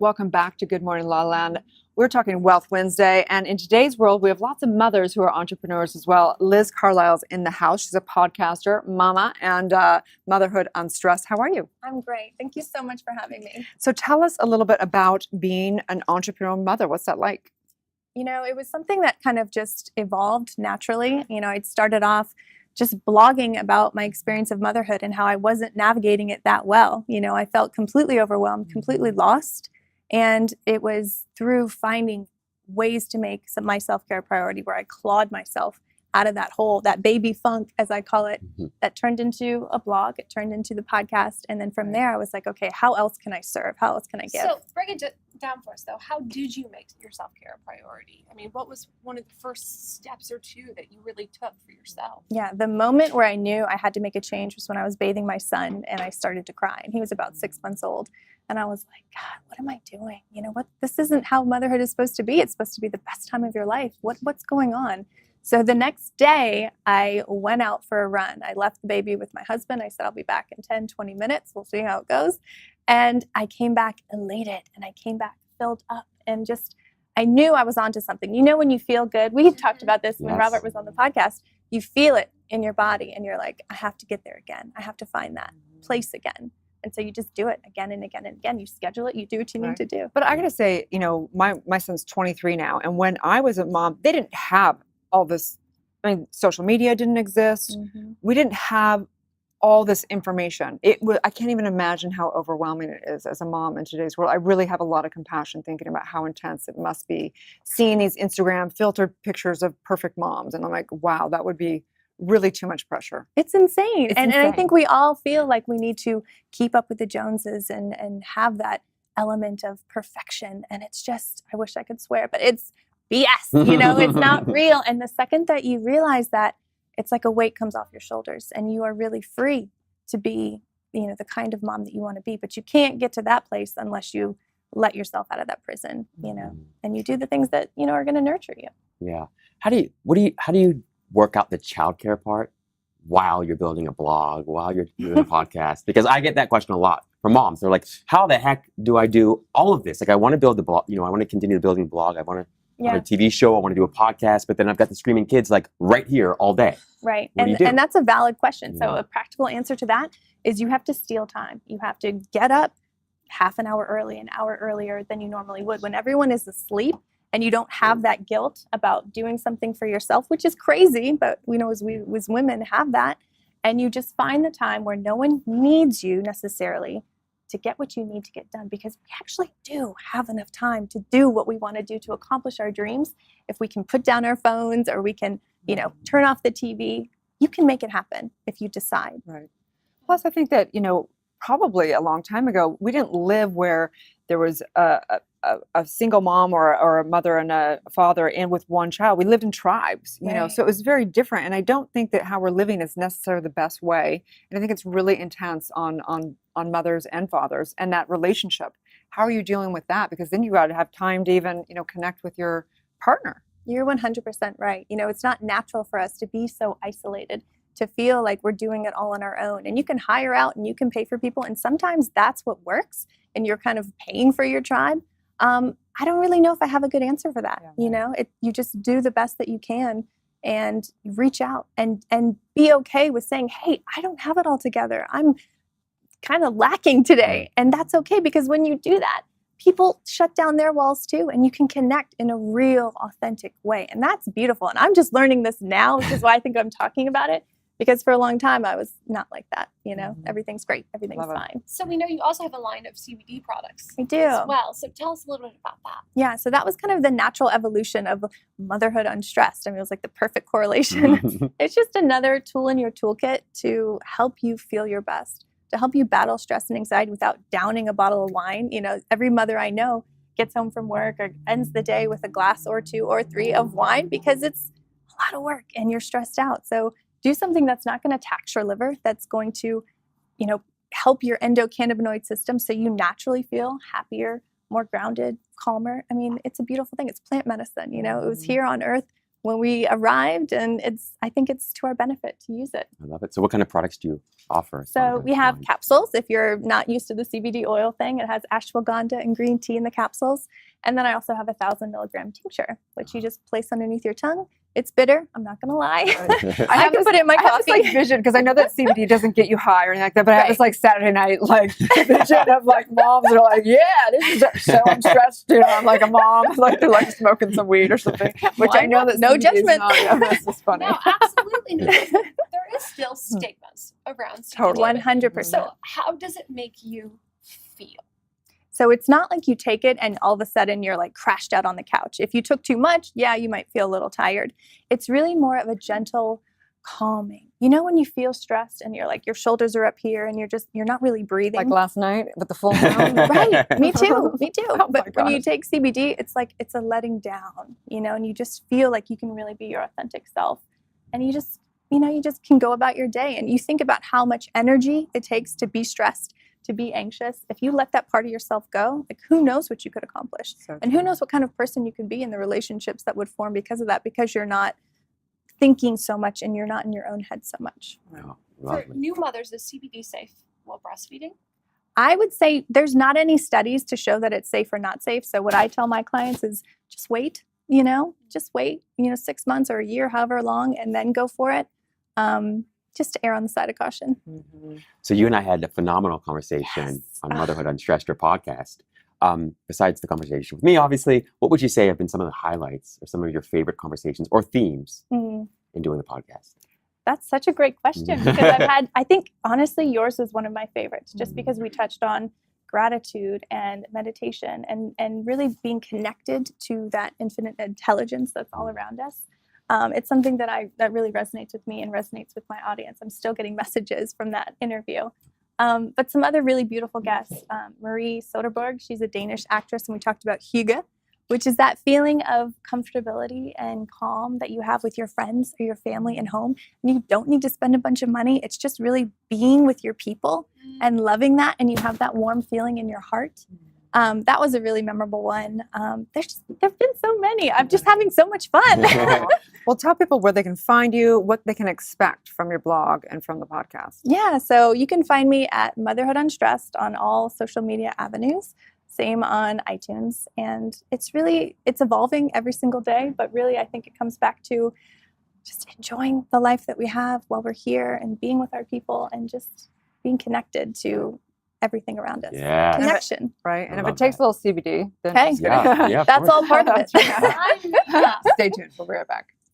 Welcome back to Good Morning LaLa. We're talking Wealth Wednesday, and in today's world, we have lots of mothers who are entrepreneurs as well. Liz Carlile's in the house. She's a podcaster, mama, and Motherhood Unstressed. How are you? I'm great. Thank you so much for having me. So tell us a little bit about being an entrepreneur mother. What's that like? You know, it was something that kind of just evolved naturally. You know, I'd started off just blogging about my experience of motherhood and how I wasn't navigating it that well. You know, I felt completely overwhelmed, completely lost. And it was through finding ways to make my self-care a priority where I clawed myself out of that hole, that baby funk, as I call it, that turned into a blog. It turned into the podcast. And then from there, I was like, okay, how else can I serve? How else can I give? So break it down for us, though. How did you make your self-care a priority? I mean, what was one of the first steps or two that you really took for yourself? Yeah, the moment where I knew I had to make a change was when I was bathing my son and I started to cry. And he was about 6 months old. And I was like, God, what am I doing? You know what? This isn't how motherhood is supposed to be. It's supposed to be the best time of your life. What's going on? So the next day, I went out for a run. I left the baby with my husband. I said, I'll be back in 10, 20 minutes. We'll see how it goes. And I came back elated, and I came back filled up, and just, I knew I was onto something. You know, when you feel good, we talked about this when Robert was on the podcast, you feel it in your body, and you're like, I have to get there again. I have to find that place again. And so you just do it again and again and again. You schedule it. You do what you need to do. But I got to say, you know, my son's 23 now. And when I was a mom, they didn't have all this. I mean, social media didn't exist. We didn't have all this information. I can't even imagine how overwhelming it is as a mom in today's world. I really have a lot of compassion thinking about how intense it must be seeing these Instagram filtered pictures of perfect moms. And I'm like, wow, that would be really too much pressure. It's insane. And I think we all feel like we need to keep up with the Joneses and have that element of perfection. And it's just, I wish I could swear, but it's BS, you know, it's not real. And the second that you realize that, it's like a weight comes off your shoulders and you are really free to be, you know, the kind of mom that you want to be. But you can't get to that place unless you let yourself out of that prison, you know, and you do the things that, you know, are going to nurture you. Yeah. How do you work out the childcare part while you're building a blog, while you're doing a podcast? Because I get that question a lot from moms. They're like, how the heck do I do all of this? Like, I want to build the blog, you know, I want to continue building the blog. I want to have a TV show. I want to do a podcast, but then I've got the screaming kids like right here all day. Right. And that's a valid question. So a practical answer to that is you have to steal time. You have to get up half an hour early, an hour earlier than you normally would when everyone is asleep. And you don't have that guilt about doing something for yourself, which is crazy, but we know as women have that. And you just find the time where no one needs you necessarily to get what you need to get done, because we actually do have enough time to do what we want to do to accomplish our dreams. If we can put down our phones or we can, you know, turn off the TV, you can make it happen if you decide. Right. Plus, I think that, you know, probably a long time ago, we didn't live where there was a single mom or a mother and a father and with one child. We lived in tribes, you know, so it was very different. And I don't think that how we're living is necessarily the best way. And I think it's really intense on mothers and fathers and that relationship. How are you dealing with that? Because then you got to have time to even, you know, connect with your partner. You're 100% right. You know, it's not natural for us to be so isolated, to feel like we're doing it all on our own. And you can hire out and you can pay for people. And sometimes that's what works. And you're kind of paying for your tribe. I don't really know if I have a good answer for that. You know, you just do the best that you can and reach out and be okay with saying, hey, I don't have it all together. I'm kind of lacking today. And that's okay, because when you do that, people shut down their walls too, and you can connect in a real, authentic way. And that's beautiful. And I'm just learning this now, which is why I think I'm talking about it. Because for a long time, I was not like that. You know, everything's great. Everything's fine. So we know you also have a line of CBD products. I do. As well. So tell us a little bit about that. Yeah. So that was kind of the natural evolution of motherhood unstressed. I mean, it was like the perfect correlation. It's just another tool in your toolkit to help you feel your best, to help you battle stress and anxiety without downing a bottle of wine. You know, every mother I know gets home from work or ends the day with a glass or two or three of wine because it's a lot of work and you're stressed out. So do something that's not going to tax your liver, that's going to, you know, help your endocannabinoid system so you naturally feel happier, more grounded, calmer. I mean, it's a beautiful thing. It's plant medicine, you know. It was here on earth when we arrived, and I think it's to our benefit to use it. I love it. So what kind of products do you offer? So we have capsules. If you're not used to the CBD oil thing, it has ashwagandha and green tea in the capsules. And then I also have a 1,000 milligram tincture, which you just place underneath your tongue. It's bitter. I'm not going to lie. I can put it in my I have coffee. this like vision, because I know that CBD doesn't get you high or anything like that, but I have this like Saturday night like vision of like moms that are like, yeah, this is so I'm stressed. You know, I'm like a mom, like they're like smoking some weed or something, which I know that No CBD is judgment. not. Yeah, that's just funny. No, absolutely not. There is still stigmas around CBD. Totally. 100%. So how does it make you feel? So it's not like you take it and all of a sudden you're like crashed out on the couch. If you took too much, yeah, you might feel a little tired. It's really more of a gentle calming. You know, when you feel stressed and you're like, your shoulders are up here and you're not really breathing. Like last night with the full moon. Right. Me too. Oh But my when you gosh. take CBD, it's like, it's a letting down, you know, and you just feel like you can really be your authentic self. And you just can go about your day, and you think about how much energy it takes to be stressed, to be anxious. If you let that part of yourself go, like who knows what you could accomplish, and who knows what kind of person you could be in the relationships that would form because of that, because you're not thinking so much and you're not in your own head so much. Oh, For lovely. new mothers, is CBD safe while breastfeeding? I would say there's not any studies to show that it's safe or not safe. So what I tell my clients is just wait, just wait, 6 months or a year, however long, and then go for it. Just to err on the side of caution. Mm-hmm. So you and I had a phenomenal conversation Yes. on Motherhood Unstressed, your podcast. Besides the conversation with me, obviously, what would you say have been some of the highlights or some of your favorite conversations or themes Mm. in doing the podcast? That's such a great question, because I think honestly yours was one of my favorites, just because we touched on gratitude and meditation and really being connected to that infinite intelligence that's all around us. It's something that really resonates with me and resonates with my audience. I'm still getting messages from that interview. But some other really beautiful guests, Marie Soderberg, she's a Danish actress, and we talked about hygge, which is that feeling of comfortability and calm that you have with your friends or your family and home. And you don't need to spend a bunch of money. It's just really being with your people and loving that, and you have that warm feeling in your heart. That was a really memorable one. There've been so many. I'm just having so much fun. Well, tell people where they can find you, what they can expect from your blog and from the podcast. Yeah, so you can find me at Motherhood Unstressed on all social media avenues. Same on iTunes. And it's evolving every single day, but really I think it comes back to just enjoying the life that we have while we're here and being with our people and just being connected to everything around us. Yeah. Connection. Right? And I if love it takes that. a little CBD, then Okay. just Yeah, of That's course. all part of it. That's right. Stay tuned. We'll be right back.